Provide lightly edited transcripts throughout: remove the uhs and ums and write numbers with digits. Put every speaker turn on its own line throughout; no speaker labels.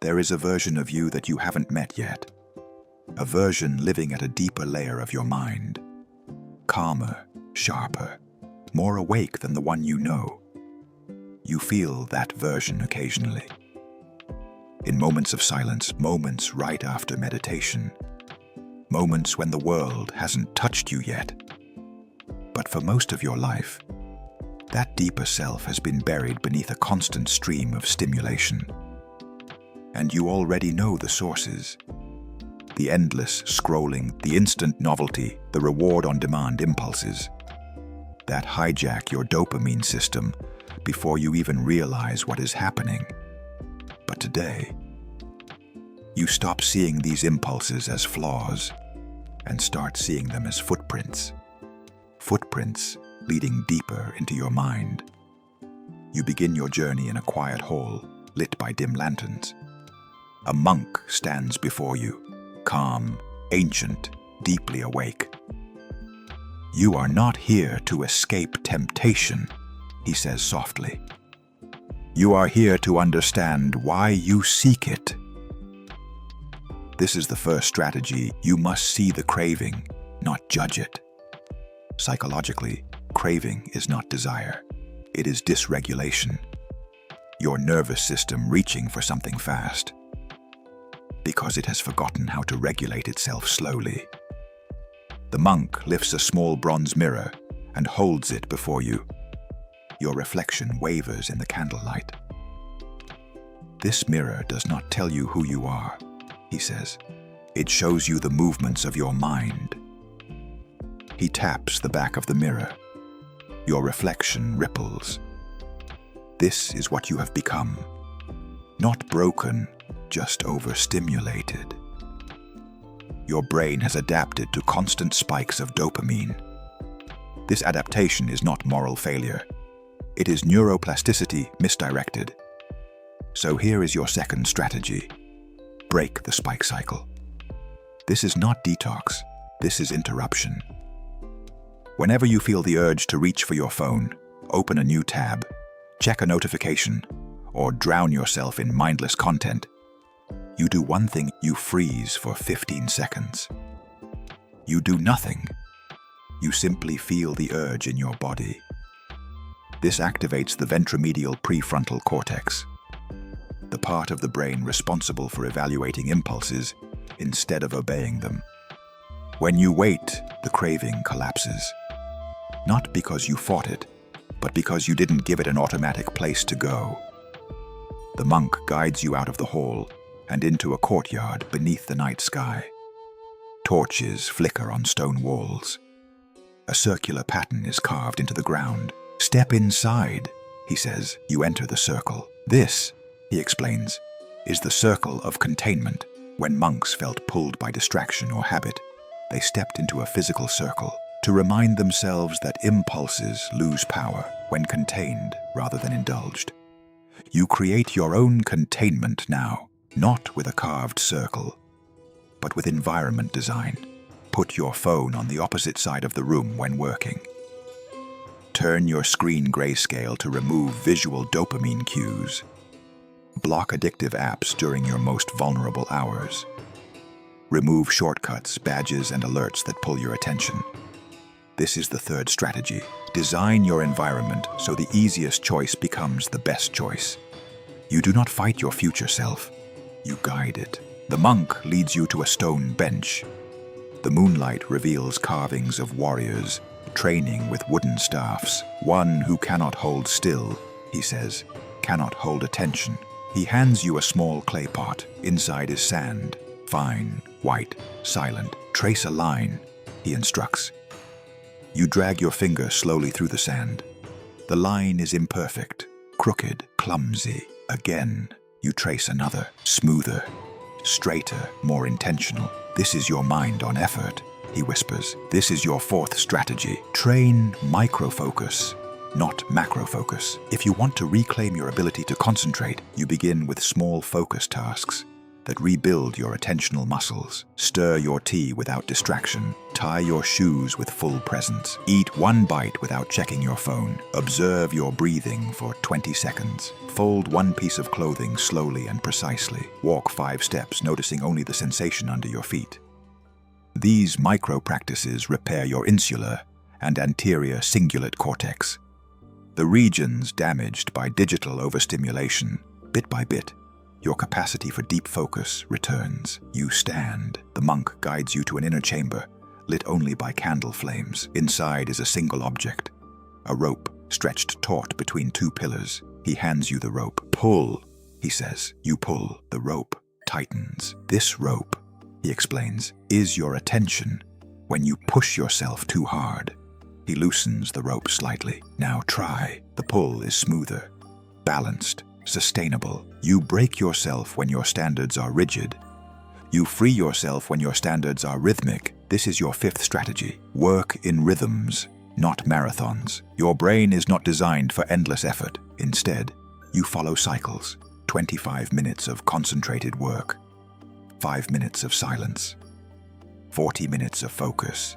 There is a version of you that you haven't met yet. A version living at a deeper layer of your mind. Calmer, sharper, more awake than the one you know. You feel that version occasionally. In moments of silence, moments right after meditation, moments when the world hasn't touched you yet. But for most of your life, that deeper self has been buried beneath a constant stream of stimulation. And you already know the sources. The endless scrolling, the instant novelty, the reward-on-demand impulses that hijack your dopamine system before you even realize what is happening. But today, you stop seeing these impulses as flaws and start seeing them as footprints. Footprints leading deeper into your mind. You begin your journey in a quiet hall, lit by dim lanterns. A monk stands before you, calm, ancient, deeply awake. "You are not here to escape temptation," he says softly. "You are here to understand why you seek it." This is the first strategy. You must see the craving, not judge it. Psychologically, craving is not desire. It is dysregulation. Your nervous system reaching for something fast, because it has forgotten how to regulate itself slowly. The monk lifts a small bronze mirror and holds it before you. Your reflection wavers in the candlelight. "This mirror does not tell you who you are," he says. "It shows you the movements of your mind." He taps the back of the mirror. Your reflection ripples. This is what you have become. Not broken, just overstimulated. Your brain has adapted to constant spikes of dopamine. This adaptation is not moral failure. It is neuroplasticity misdirected. So here is your second strategy. Break the spike cycle. This is not detox. This is interruption. Whenever you feel the urge to reach for your phone, open a new tab, check a notification, or drown yourself in mindless content, you do one thing: you freeze for 15 seconds. You do nothing. You simply feel the urge in your body. This activates the ventromedial prefrontal cortex, the part of the brain responsible for evaluating impulses instead of obeying them. When you wait, the craving collapses. Not because you fought it, but because you didn't give it an automatic place to go. The monk guides you out of the hall and into a courtyard beneath the night sky. Torches flicker on stone walls. A circular pattern is carved into the ground. "Step inside," he says. You enter the circle. "This," he explains, "is the circle of containment." When monks felt pulled by distraction or habit, they stepped into a physical circle to remind themselves that impulses lose power when contained rather than indulged. You create your own containment now, not with a carved circle, but with environment design. Put your phone on the opposite side of the room when working. Turn your screen grayscale to remove visual dopamine cues. Block addictive apps during your most vulnerable hours. Remove shortcuts, badges, and alerts that pull your attention. This is the third strategy. Design your environment so the easiest choice becomes the best choice. You do not fight your future self. You guide it. The monk leads you to a stone bench. The moonlight reveals carvings of warriors, training with wooden staffs. "One who cannot hold still," he says, "cannot hold attention." He hands you a small clay pot. Inside is sand, fine, white, silent. "Trace a line," he instructs. You drag your finger slowly through the sand. The line is imperfect, crooked, clumsy. Again, you trace another, smoother, straighter, more intentional. "This is your mind on effort," he whispers. "This is your fourth strategy. Train microfocus, not macrofocus. If you want to reclaim your ability to concentrate, you begin with small focus tasks. that rebuild your attentional muscles. Stir your tea without distraction. Tie your shoes with full presence. Eat one bite without checking your phone. Observe your breathing for 20 seconds. Fold one piece of clothing slowly and precisely. Walk 5 steps, noticing only the sensation under your feet. These micro-practices repair your insular and anterior cingulate cortex, the regions damaged by digital overstimulation. Bit by bit, your capacity for deep focus returns. You stand. The monk guides you to an inner chamber, lit only by candle flames. Inside is a single object, a rope stretched taut between 2 pillars. He hands you the rope. Pull, he says. You pull. The rope tightens. This rope, he explains, is your attention when you push yourself too hard. He loosens the rope slightly. Now try. The pull is smoother, balanced, sustainable. You break yourself when your standards are rigid. You free yourself when your standards are rhythmic. This is your 5th strategy. Work in rhythms, not marathons. Your brain is not designed for endless effort. Instead, you follow cycles. 25 minutes of concentrated work, 5 minutes of silence, 40 minutes of focus,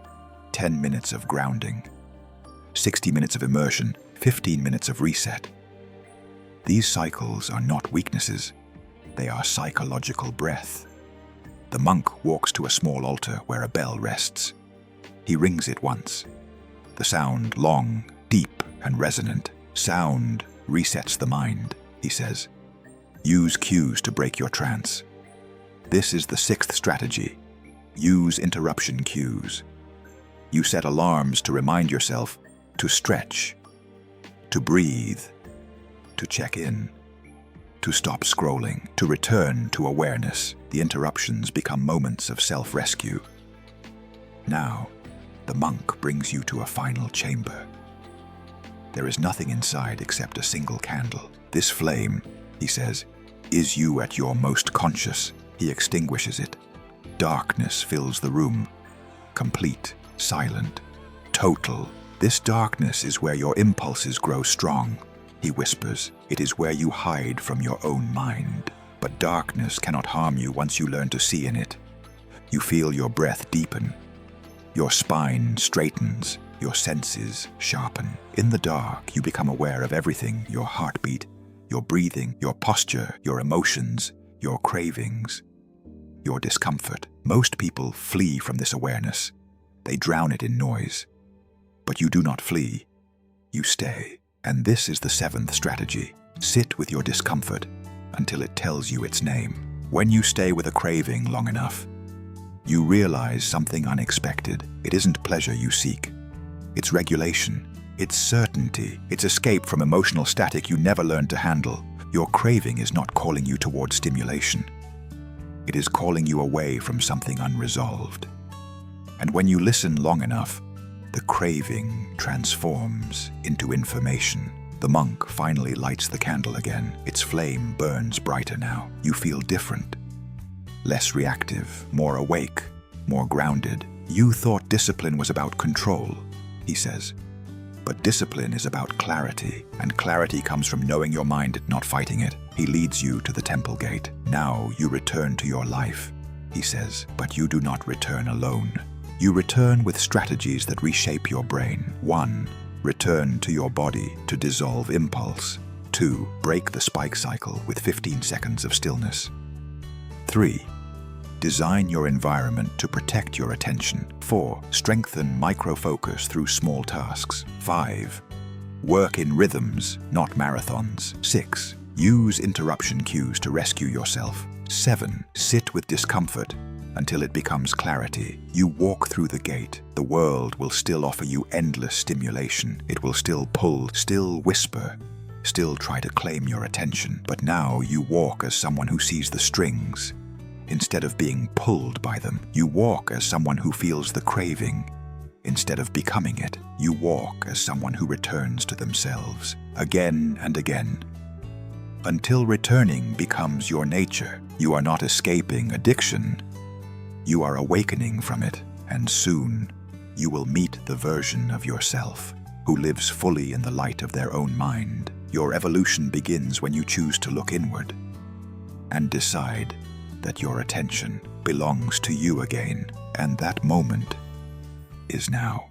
10 minutes of grounding, 60 minutes of immersion, 15 minutes of reset. These cycles are not weaknesses. They are psychological breath. The monk walks to a small altar where a bell rests. He rings it once. The sound, long, deep, and resonant. Sound resets the mind, he says. Use cues to break your trance. This is the 6th strategy. Use interruption cues. You set alarms to remind yourself to stretch, to breathe, to check in, to stop scrolling, to return to awareness. The interruptions become moments of self-rescue. Now, the monk brings you to a final chamber. There is nothing inside except a single candle. This flame, he says, is you at your most conscious. He extinguishes it. Darkness fills the room. Complete, silent, total. This darkness is where your impulses grow strong. He whispers, it is where you hide from your own mind. But darkness cannot harm you once you learn to see in it. You feel your breath deepen. Your spine straightens. Your senses sharpen. In the dark, you become aware of everything: your heartbeat, your breathing, your posture, your emotions, your cravings, your discomfort. Most people flee from this awareness. They drown it in noise. But you do not flee. You stay. And this is the 7th strategy. Sit with your discomfort until it tells you its name. When you stay with a craving long enough, you realize something unexpected. It isn't pleasure you seek. It's regulation. It's certainty. It's escape from emotional static you never learned to handle. Your craving is not calling you toward stimulation. It is calling you away from something unresolved. And when you listen long enough, the craving transforms into information. The monk finally lights the candle again. Its flame burns brighter now. You feel different. Less reactive, more awake, more grounded. You thought discipline was about control, he says. But discipline is about clarity, and clarity comes from knowing your mind and not fighting it. He leads you to the temple gate. Now you return to your life, he says, but you do not return alone. You return with strategies that reshape your brain. 1. Return to your body to dissolve impulse. 2. Break the spike cycle with 15 seconds of stillness. 3. Design your environment to protect your attention. 4. Strengthen micro-focus through small tasks. 5. Work in rhythms, not marathons. 6. Use interruption cues to rescue yourself. 7. Sit with discomfort until it becomes clarity. You walk through the gate. The world will still offer you endless stimulation. It will still pull, still whisper, still try to claim your attention. But now you walk as someone who sees the strings. Instead of being pulled by them, you walk as someone who feels the craving. Instead of becoming it, you walk as someone who returns to themselves, again and again, until returning becomes your nature. You are not escaping addiction. You are awakening from it, and soon you will meet the version of yourself who lives fully in the light of their own mind. Your evolution begins when you choose to look inward and decide that your attention belongs to you again, and that moment is now.